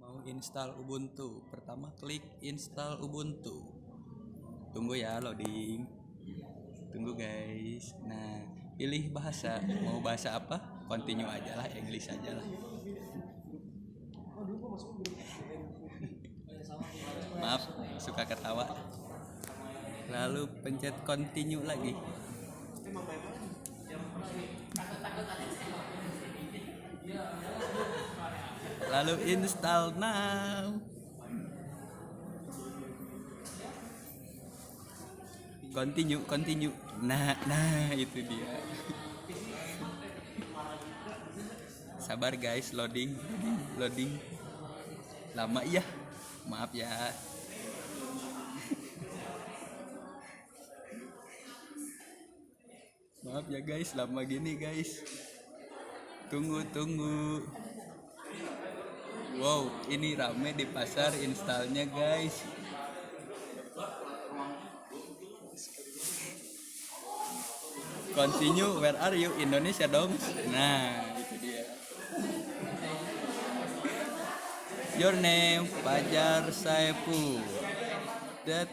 Mau install Ubuntu, pertama klik install Ubuntu. Tunggu ya loading. Tunggu guys. Nah, pilih bahasa. Mau bahasa apa? Continue aja lah, English aja lah. Maaf, suka ketawa. Lalu pencet continue lagi. Lalu install now. Continue. Nah itu dia. Sabar guys, loading. Lama ya. Maaf ya. Maaf ya guys, lama gini guys. Tunggu. Wow, ini rame di pasar installnya guys. Continue, where are you? Indonesia dong. Nah, itu dia. Your name, Fajar Saiful. That.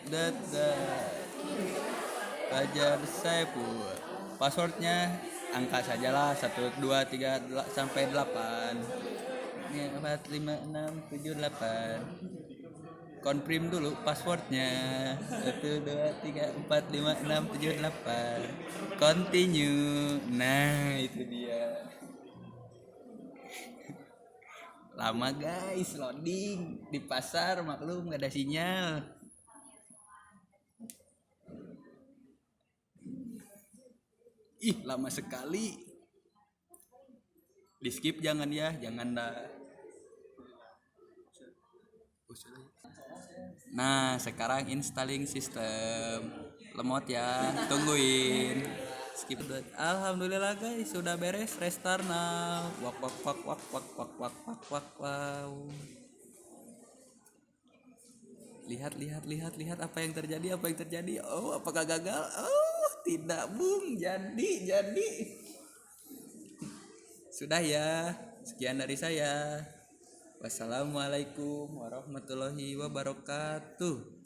Fajar Saiful. Passwordnya angka sajalah 1 2 3 sampai 8. 4 5 6 7 8. Confirm dulu passwordnya. 1 2 3 4 5 6 7 8. Continue. Nah, itu dia. Lama guys loading di pasar, maklum gak ada sinyal. Ih, lama sekali. Di skip jangan ya, jangan dah. Nah, sekarang installing sistem. Lemot ya, tungguin. Skip. Alhamdulillah guys, sudah beres, restart now. Wak. Lihat apa yang terjadi. Oh, apakah gagal? Oh, tidak bung, jadi. Sudah ya, sekian dari saya. Wassalamualaikum warahmatullahi wabarakatuh.